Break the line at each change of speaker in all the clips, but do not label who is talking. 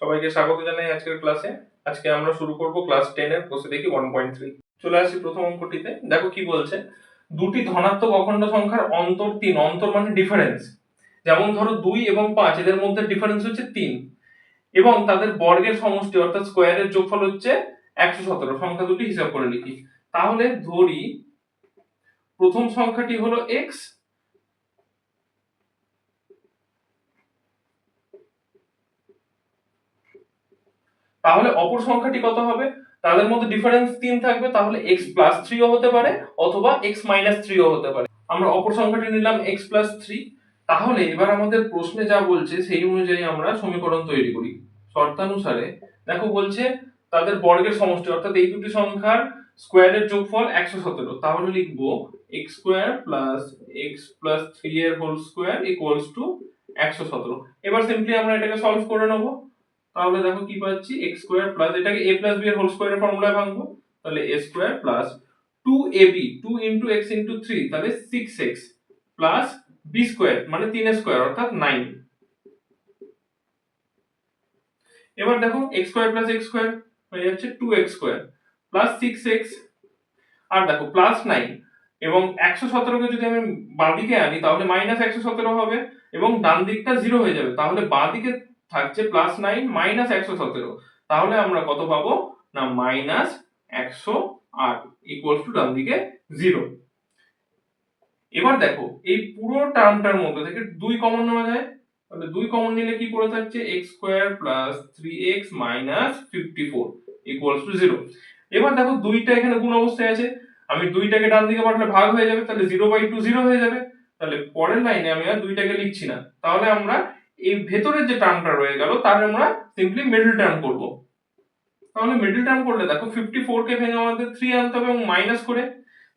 সবাইকে স্বাগত জানাই আজকের ক্লাসে। আজকে আমরা শুরু করব ক্লাস 10 এর কোর্সে দেখি 1.3। চলে আসি প্রথম অঙ্কটিতে। দেখো কি বলছে, দুটি ধনাত্মক অখণ্ড সংখ্যার অন্তর 3, অন্তর মানে ডিফারেন্স। যেমন ধরো 2 এবং 5 এদের মধ্যে ডিফারেন্স হচ্ছে 3 এবং তাদের বর্গের সমষ্টি অর্থাৎ স্কয়ারের যোগফল হচ্ছে 117। সংখ্যা দুটি হিসাব করে লিখি। তাহলে ধরি প্রথম সংখ্যাটি হলো x, তাহলে অপর সংখ্যাটি কত হবে? তাদের মধ্যে ডিফারেন্স 3 থাকবে, তাহলে x প্লাস 3 ও হতে পারে অথবা x মাইনাস 3 ও হতে পারে। আমরা অপর সংখ্যাটি নিলাম x প্লাস 3। তাহলে এবার আমাদের প্রশ্নে যা বলছে সেই অনুযায়ী আমরা সমীকরণ তৈরি করি। শর্তানুসারে দেখো বলছে তাদের বর্গের সমষ্টি অর্থাৎ এই দুটি সংখ্যার স্কয়ারের যোগফল 117। তাহলে লিখব x square plus x plus 3 এর হোল স্কয়ার ইকুয়ালস টু 117। এবার সিম্পলি আমরা এটাকে সলভ করে নেব। তাহলে দেখো কি পাচ্ছি, x স্কয়ার প্লাস এটাকে a প্লাস b এর হোল স্কয়ারের ফর্মুলায় ভাঙবো, তাহলে a square plus 2ab 2 into x into 3 তাহলে 6x প্লাস b স্কয়ার মানে 3 এর স্কয়ার অর্থাৎ 9। এবার দেখো x square plus x square হয়ে যাচ্ছে 2x স্কয়ার প্লাস 6x আর দেখো প্লাস 9 এবং 117 কে যদি আমি বাঁদিকে আনি তাহলে মাইনাস 117 হবে এবং ডান দিকটা 0 হয়ে যাবে। তাহলে বাঁদিকে থাকছে প্লাস 9 মাইনাস 117। তাহলে আমরা কত পাবো না মাইনাস 108 ইকুয়ালস টু ডান দিকে 0। এবার দেখো এই পুরো টার্মটার মধ্যে থেকে 2 কমন নেওয়া যায়, তাহলে 2 কমন নিলে কি পড়ে থাকছে x square plus 3x minus 54 equals to 0। এবার দেখো 2টা এখানে গুণ অবস্থায় আছে, আমি 2টাকে ডান দিকে পাঠালে ভাগ হয়ে যাবে, তাহলে 0/2 0 হয়ে যাবে। তাহলে পরের লাইনে আমি আর 2টাকে লিখছি না, তাহলে আমরা এই ভেতরের যে টার্মটা রয়ে গেল তার আমরা সিম্পলি মিডল টার্ম করব। তাহলে মিডল টার্ম করলে দেখো 54 কে ভেঙে আমাদের 3 আনতে হবে এবং মাইনাস করে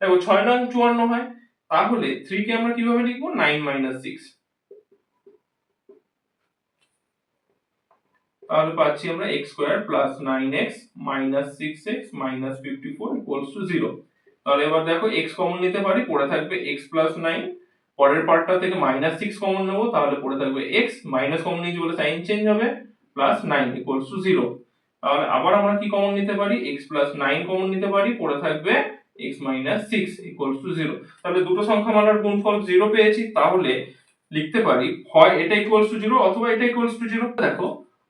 দেখো 6 9 54 হয়। তাহলে 3 কে আমরা কিভাবে লিখবো 9 6। তাহলে পাচ্ছি আমরা x square plus 9x minus 6x minus 54 equals to 0। তাহলে এবার দেখো x কমন নিতে পারি, পড়ে থাকবে x প্লাস 9। পরের পার্টটা থেকে মাইনাস 6 কমন নেব, তাহলে পড়ে থাকবে x, মাইনাস কমন নিয়েছি বলে সাইন চেঞ্জ হবে, প্লাস 9 ইকুয়ালস টু 0। তাহলে আবার আমরা কি কমন নিতে পারি, x প্লাস 9 কমন নিতে পারি, পড়ে থাকবে x মাইনাস 6 ইকুয়ালস টু 0। তাহলে দুটো সংখ্যা মালার গুণফল 0 পেয়েছি, তাহলে লিখতে পারি হয় এটা ইকুয়ালস টু 0 অথবা এটা ইকুয়ালস টু 0। দেখো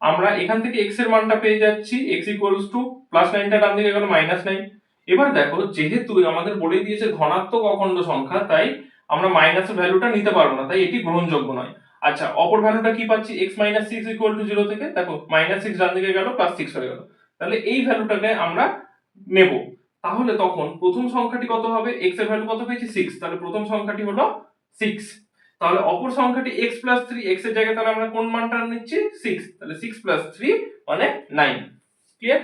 আমরা এখান থেকে x এর মানটা পেয়ে যাচ্ছি, x ইকুয়ালস টু প্লাস 9টা ডান দিকে গেল মাইনাস 9। এবার দেখো যেহেতু আমাদের বলে দিয়েছে ধনাত্মক অখণ্ড সংখ্যা, তাই আমরা মাইনাসের ভ্যালুটা নিতে পারবো না, তাই এটি গ্রহণযোগ্য নয়। আচ্ছা অপর ভ্যালুটা কি পাচ্ছি, x মাইনাস 6 ইকুয়াল টু 0 থেকে দেখো মাইনাস 6 ডান দিকে গেল প্লাস 6 হয়ে গেল, তাহলে এই ভ্যালুটাকে আমরা নেব। তাহলে তখন প্রথম সংখ্যাটি কত হবে, x এর ভ্যালু কত পেয়েছি 6, তাহলে প্রথম সংখ্যাটি হলো 6। তাহলে অপর সংখ্যাটি x প্লাস 3, x এর জায়গায় তাহলে আমরা কোন মানটা নিচ্ছি 6, তাহলে 6 প্লাস 3 মানে 9। ক্লিয়ার?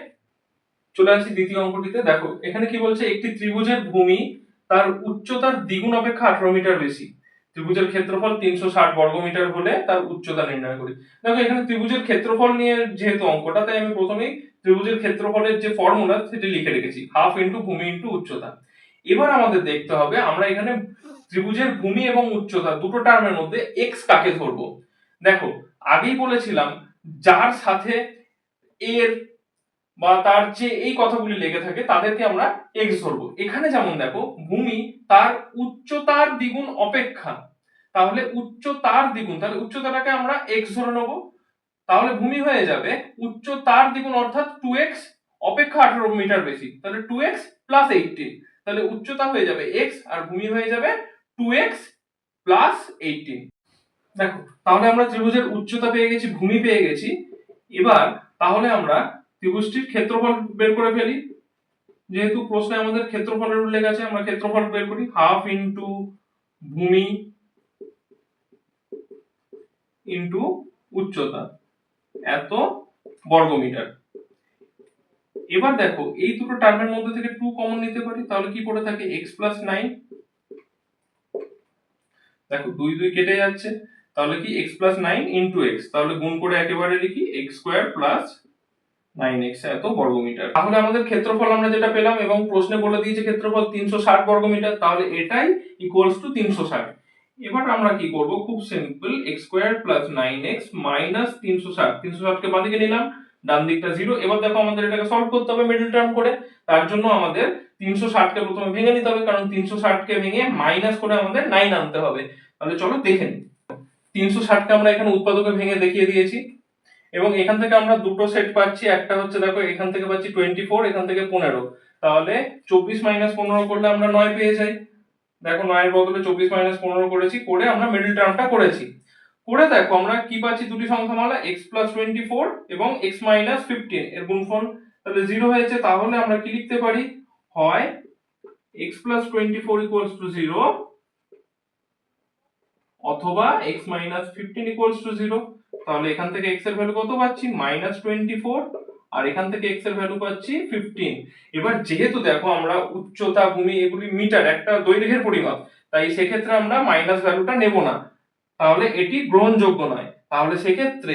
চলে আসি দ্বিতীয় অঙ্কটিতে। দেখো এখানে কি বলছে, একটি ত্রিভুজের ভূমি তার উচ্চতার দ্বিগুণ অপেক্ষা 18 মিটার বেশি। ত্রিভুজের ক্ষেত্রফল 360 বর্গমিটার হলে তার উচ্চতা নির্ণয় করি। দেখো এখানে ত্রিভুজের ক্ষেত্রফল নিয়ে যেহেতু অঙ্কটা, তাই আমি প্রথমেই ত্রিভুজের ক্ষেত্রফলের যে ফর্মুলা সেটা লিখে রেখেছি, হাফ ইনটু ভূমি ইনটু উচ্চতা। এবার আমাদের দেখতে হবে আমরা এখানে ত্রিভুজের ভূমি এবং উচ্চতা দুটো টার্মের মধ্যে x কাকে ধরবো। দেখো আগেই বলেছিলাম যার সাথে এর বা তার যে এই কথাগুলি লেগে থাকে তাদেরকে আমরা x ধরবো। এখানে যেমন দেখো ভূমি তার উচ্চতার দ্বিগুণ অপেক্ষা, তাহলে উচ্চতার দ্বিগুণ, তাহলে উচ্চতাটাকে আমরা x ধরে নেব। তাহলে ভূমি হয়ে যাবে উচ্চতার দ্বিগুণ অর্থাৎ 2x অপেক্ষা 18 মিটার বেশি, তাহলে 2x প্লাস 18। তাহলে উচ্চতা হয়ে যাবে x আর ভূমি হয়ে যাবে 2x প্লাস 18। দেখো তাহলে আমরা ত্রিভুজের উচ্চতা পেয়ে গেছি, ভূমি পেয়ে গেছি। এবার তাহলে আমরা ত্রিভুজটির ক্ষেত্রফল বের করে ফেলি। যেহেতু প্রশ্নে আমাদের ক্ষেত্রফলের উল্লেখ আছে, আমরা ক্ষেত্রফল বের করি, হাফ ইনটু ভূমি ইনটু উচ্চতা এত বর্গমিটার। এবার দেখো এই দুটো টার্মের মধ্যে থেকে 2 কমন নিতে পারি, তাহলে কি পড়ে থাকে x প্লাস 9। দেখো 2 2 কেটে যাচ্ছে, তাহলে কি x প্লাস 9 ইনটু x, তাহলে গুণ করে একেবারে লিখি x স্কয়ার প্লাস 9x এত বর্গমিটার। তাহলে আমাদের ক্ষেত্রফল আমরা যেটা পেলাম এবং প্রশ্নে বলে দিয়েছে ক্ষেত্রফল 360 বর্গমিটার, তাহলে এটাই ইকুয়ালস টু 360। এবার আমরা কি করব, খুব সিম্পল, x² + 9x - 360, 360 কে বাদিকে নিলাম, ডান দিকটা 0। এবার দেখো আমাদের এটাকে সলভ করতে হবে মিডল টার্ম করে। তার জন্য আমাদের 360 কে প্রথমে ভেঙে নিতে হবে, কারণ 360 কে ভেঙে মাইনাস করে আমাদের 9 আনতে হবে। তাহলে চলো দেখে নিই। 360 কে আমরা এখানে উৎপাদকে ভেঙে দেখিয়ে দিয়েছি, এবং এখান থেকে আমরা দুটো সেট পাচ্ছি। একটা হচ্ছে দেখো এখান থেকে পাচ্ছি 24, এখান থেকে 15। তাহলে 24 - 15 করলে আমরা 9 পেয়ে যাই। দেখো 9 এর বদলে 24 - 15 করেছি, করে আমরা মিডল টার্মটা করেছি। করে দেখো আমরা কি পাচ্ছি, দুটি সংখ্যামালা x + 24 এবং x - 15 এর গুণফল, তাহলে 0 হয়েছে। তাহলে আমরা কি লিখতে পারি, হয় x + 24 = 0 অথবা x - 15 = 0। তাহলে এখান থেকে x এর ভ্যালু কত পাচ্ছি, -24, আর এখান থেকে x এর ভ্যালু পাচ্ছি 15। এবার যেহেতু দেখো আমরা উচ্চতা, ভূমি এগুলি মিটার, একটা দৈর্ঘ্যের পরিমাপ, তাই সেক্ষেত্রে আমরা মাইনাস ভ্যালুটা নেব না, তাহলে এটি গ্রহণযোগ্য নয়। তাহলে সেক্ষেত্রে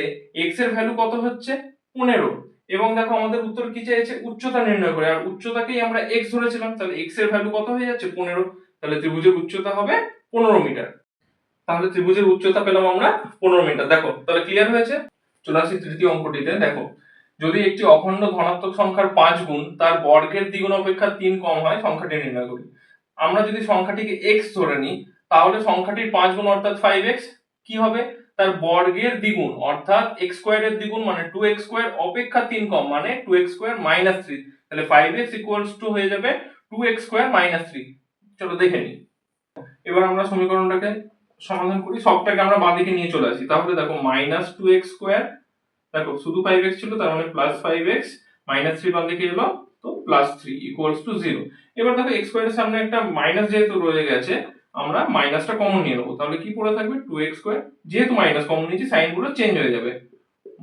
x এর ভ্যালু কত হচ্ছে, 15। এবং দেখো আমাদের উত্তর কি চেয়েছে, উচ্চতা নির্ণয় করে, আর উচ্চতাকেই আমরা x ধরেছিলাম, তাহলে x এর ভ্যালু কত হয়ে যাচ্ছে, 15। তাহলে ত্রিভুজের উচ্চতা হবে 15 মিটার। তাহলে ত্রিভুজের উচ্চতা পেলাম আমরা 15 মিটার। দেখো তাহলে ক্লিয়ার হয়েছে। চলে আসি তৃতীয় অঙ্কটিতে। দেখো, যদি একটি অখণ্ড ধনাত্মক সংখ্যার 5 গুণ তার বর্গের দ্বিগুণ অপেক্ষা 3 কম হয়, সংখ্যাটি নির্ণয় করি। আমরা যদি সংখ্যাটিকে x ধরে নিই, তাহলে সংখ্যাটির 5 গুণ অর্থাৎ 5x কি হবে, তার বর্গের দ্বিগুণ অর্থাৎ x² এর দ্বিগুণ মানে 2x² অপেক্ষা 3 কম মানে 2x² - 3। তাহলে 5x = হয়ে যাবে 2x² - 3। চলো দেখে নিই। এবার আমরা সমীকরণটাকে সমাধান করি, সবটাকে আমরা বাঁদিকে নিয়ে চলে আসি। তাহলে দেখো -2x², দেখো শুধু 5x ছিল, তার মানে +5x, -3 বাম দিকে এলো, তো +3 = 0। এবার দেখো x² এর সামনে একটা মাইনাস যেহেতু রয়ে গেছে, আমরা মাইনাসটা কমন নিয়ে নেবো। তাহলে কি পড়ে থাকবে, 2x², যেহেতু মাইনাস কমন নিয়েছি সাইন গুলো চেঞ্জ হয়ে যাবে,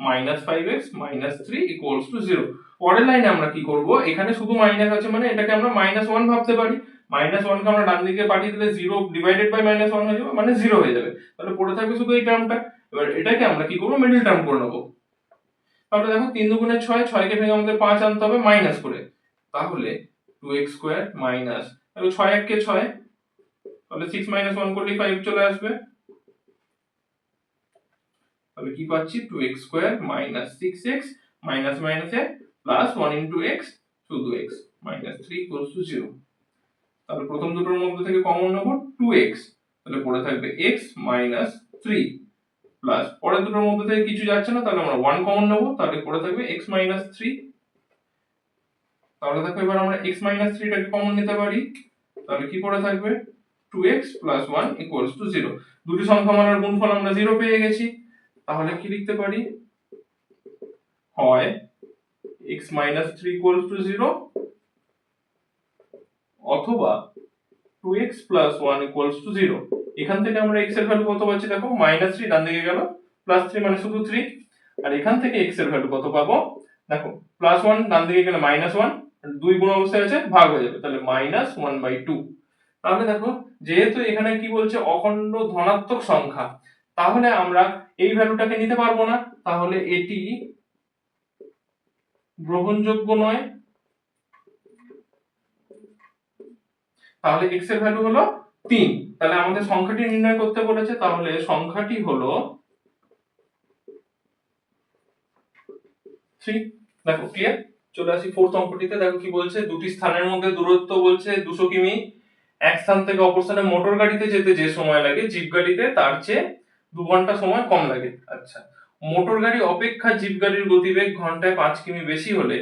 -5x - 3 = 0। পরের লাইনে আমরা কি করব, এখানে শুধু মাইনাস আছে মানে এটাকে আমরা -1 ভাবতে পারি। -1 কে আমরা ডান দিকে পাঠিয়ে দিলে 0 ডিভাইডেড বাই -1 হয়ে যাবে, মানে 0 হয়ে যাবে। তাহলে পড়ে থাকবে শুধু এই টার্মটা। এবার এটাকে আমরা কি করব, মিডল টার্ম করে নেব। তাহলে দেখো 3 দুগুণে 6, 6 কে ভেঙে আমাদের 5 আনতে হবে মাইনাস করে। তাহলে 2x² মাইনাস, তাহলে 6 1 কে 6, তাহলে 6 - 1 করলে 5 চলে আসবে। তাহলে কি পাচ্ছি, 2x² - 6x মাইনাস মাইনাসে প্লাস 1 * x, শুধু x, -3 = 0। তাহলে প্রথম দুটোর মধ্যে থেকে কমন নেব 2x, তাহলে পড়ে থাকবে x - 3 প্লাস পরের দুটোর মধ্যে থেকে কিছু যাচ্ছে না, তাহলে আমরা 1 কমন নেব, তাহলে পড়ে থাকবে x - 3। তাহলে দেখো এবার আমরা x - 3 টাকে কমন নিতে পারি, তাহলে কি পড়ে থাকবে, 2x + 1 = 0। দুটি সংখ্যামালার গুণফল আমরা 0 পেয়ে গেছি। তাহলে কি লিখতে পারি, হয় x - 3 = 0 অথবা 2x + 1 = 0। এখান থেকে আমরা x এর ভ্যালু কত পাচ্ছি, দেখো -3 ডান দিকে গেল, +3 মানে শুধু 3। আর এখান থেকে x এর ভ্যালু কত পাবো, দেখো +1 ডান দিকে গেলে -1, 2 গুণ অবস্থায় আছে, ভাগ হয়ে যাবে, তাহলে -1/2। তাহলে দেখো যেহেতু এখানে কি বলছে, অখণ্ড ধনাত্মক সংখ্যা, তাহলে আমরা এই ভ্যালুটাকে নিতে পারবো না, তাহলে এটি গ্রহণযোগ্য নয়। তাহলে x এর ভ্যালু হলো 3। তাহলে আমাদের সংখ্যাটি নির্ণয় করতে বলেছে, তাহলে সংখ্যাটি হলো 3। দেখো ক্লিয়ার। চলে আসি ফোর্থ অঙ্কটিতে। দেখো কি বলছে, দুটি স্থানের মধ্যে দূরত্ব বলছে 200 কিমি। এক স্থান থেকে অপর স্থানে মোটর গাড়িতে যেতে যে সময় লাগে, জিপ গাড়িতে তার চেয়ে 2 ঘন্টা সময় কম লাগে। আচ্ছা, মোটর গাড়ি অপেক্ষা জিপ গাড়ির গতিবেগ ঘন্টায় 5 কিমি বেশি হলে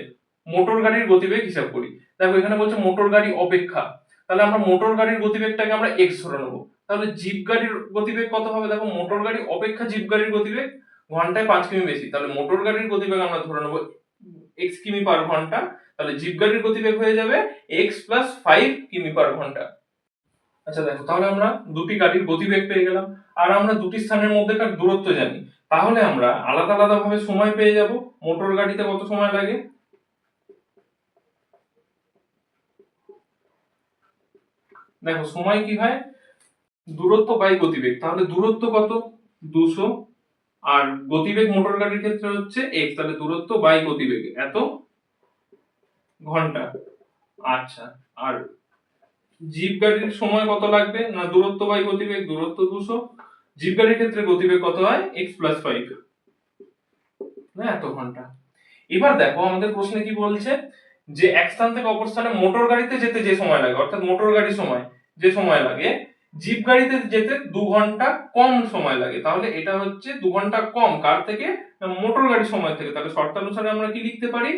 মোটর গাড়ির গতিবেগ হিসাব করি। দেখো এখানে বলছে মোটর গাড়ি অপেক্ষা, তাহলে আমরা মোটর গাড়ির গতিবেগটাকে আমরা x ধরে নেব। তাহলে জিপ গাড়ির গতিবেগ কত হবে, দেখো মোটর গাড়ি অপেক্ষা জিপ গাড়ির গতিবেগ ঘন্টায় 5 কিমি বেশি, তাহলে মোটর গাড়ির গতিবেগ আমরা ধরে নেব x কিমি পার ঘন্টা। তাহলে জিপ গাড়ির গতিবেগ হয়ে যাবে x + 5 কিমি পার ঘন্টা। আচ্ছা দেখো, তাহলে আমরা দুটি গাড়ির গতিবেগ পেয়ে গেলাম, আর আমরা দুটি স্থানের মধ্যেকার দূরত্ব জানি। তাহলে আমরা আলাদা আলাদা ভাবে সময় পেয়ে যাব। মোটর গাড়িতে কত সময় লাগে, দেখো সময় কি হয়, দূরত্ব বাই গতিবেগ। তাহলে দূরত্ব কত, 200, আর গতিবেগ মোটর গাড়ির ক্ষেত্রে হচ্ছে x, তাহলে দূরত্ব বাই গতিবেগ এত ঘন্টা। আচ্ছা, আর জিপ গাড়ির সময় কত লাগবে না দূরত্ব বাই গতিবেগ, দূরত্ব 200, জিপ গাড়ির ক্ষেত্রে গতিবেগ কত হয় x + 5 না এত ঘন্টা। এবার দেখো আমাদের প্রশ্নে কি বলছে যে এক স্থান থেকে অপর স্থানে মোটর গাড়িতে যেতে যে সময় লাগে অর্থাৎ মোটর গাড়ির সময় যে সময় লাগে জিপ গাড়িতে যেতে 2 ঘন্টা কম সময় লাগে। তাহলে এটা হচ্ছে 2 ঘন্টা কম কার থেকে না মোটর গাড়ির সময় থেকে। তাহলে শর্তানুসারে আমরা কি লিখতে পারি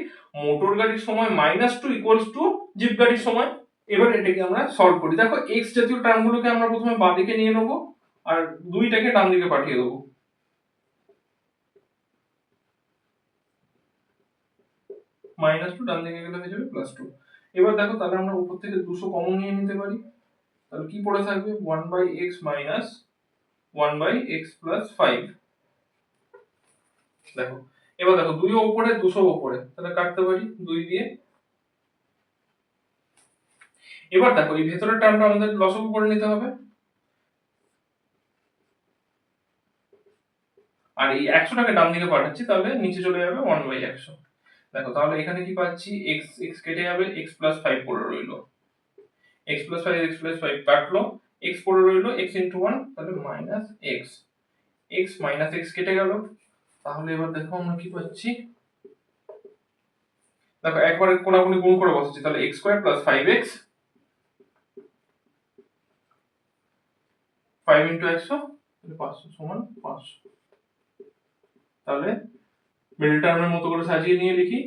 মোটর গাড়ির সময় -2 = জিপ গাড়ির সময়। এবার এটাকে আমরা সলভ করি। দেখো x জাতীয় টার্মগুলোকে আমরা প্রথমে বাঁ দিকে নিয়ে নেব আর 2টাকে ডান দিকে পাঠিয়ে দেবো। -2 ডান দিকে গেলে হয়ে যাবে +2। এবার দেখো তাহলে আমরা উপর থেকে 200 কমন নিয়ে নিতে পারি। তাহলে কি পড়ে থাকবে 1/x minus 1/x plus 5। দেখো এবার দেখো 2 উপরে 200 উপরে তাহলে কাটতে পারি 2 দিয়ে। এবার দেখো এই ভেতরের টার্মটা আমাদের লসাগু করে নিতে হবে আর এই 100 টাকে ডান দিকে পাঠাচ্ছি তাহলে নিচে চলে যাবে 1/100। দেখো তাহলে এখানে কি পাচ্ছি x x কেটে যাবে x plus 5 পড়ে রইলো। x plus 5 কাটলো x পড়ে রইলো x into 1 তাহলে -x x minus x কেটে গেল। তাহলে এবার দেখো আমরা কি পাচ্ছি দেখো একবারে কোণাকুণি গুণ করে বসাচ্ছি তাহলে x square plus 5x 5 into 100 তাহলে 500 সমান 500। তাহলে মিডল টার্মের মতো করে সাজিয়ে নিয়ে লিখি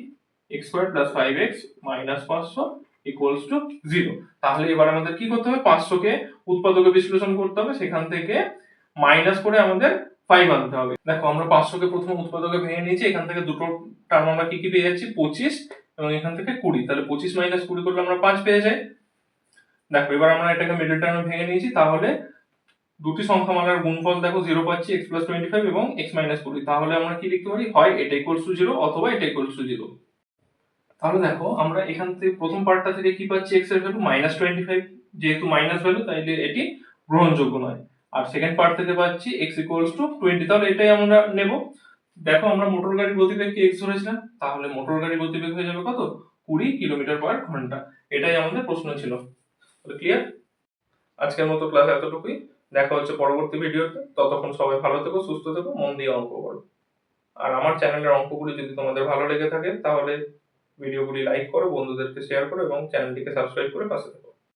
x square plus 5x minus 500 equals to 0। তাহলে এবার আমাদের কি করতে হবে 500 কে উৎপাদকে বিশ্লেষণ করতে হবে সেখান থেকে মাইনাস করে আমাদের 5 আনতে হবে। দেখো আমরা 500 কে প্রথমে উৎপাদকে ভেঙে নিয়েছি এখান থেকে দুটো টার্ম আমরা কি কি পেয়ে যাচ্ছি 25 এবং এখান থেকে 20। তাহলে 25 - 20 করলে আমরা 5 পেয়ে যাই। দেখো এবার আমরা এটাকে মিডল টার্মে ভেঙে নিয়েছি তাহলে দুটি সংখ্যামালার গুণফল দেখো 0 পাচ্ছি x + 25 এবং x - 20। তাহলে আমরা কি লিখতে পারি হয় এটা ইকুয়ালস টু 0 অথবা এটা ইকুয়ালস টু 0। তাহলে দেখো আমরা এখান থেকে প্রথম পার্টটা থেকে কি পাচ্ছি x এর ভ্যালু -25 যেহেতু মাইনাস ভ্যালু তাইলে এটি গ্রহণযোগ্য নয়। আর সেকেন্ড পার্ট থেকে পাচ্ছি x = 20 তাহলে এটাই আমরা নেব। দেখো আমরা মোটর গাড়ির গতিবেগকে x ধরেছিলাম তাহলে মোটর গাড়ির গতিবেগ হয়ে যাবে কত 20 কিমি/ঘন্টা। এটাই আমাদের প্রশ্ন ছিল। তাহলে ক্লিয়ার? আজকের মতো ক্লাস এতটুকুই। দেখা হচ্ছে পরবর্তী ভিডিওতে। ততক্ষণ সবাই ভালো থেকো, সুস্থ থেকো, মন দিয়ে অঙ্ক করো। আর আমার চ্যানেলের অঙ্কগুলি যদি তোমাদের ভালো লেগে থাকে তাহলে ভিডিওগুলি লাইক করো, বন্ধুদেরকে শেয়ার করো এবং চ্যানেলটিকে সাবস্ক্রাইব করে পাশে থেকো।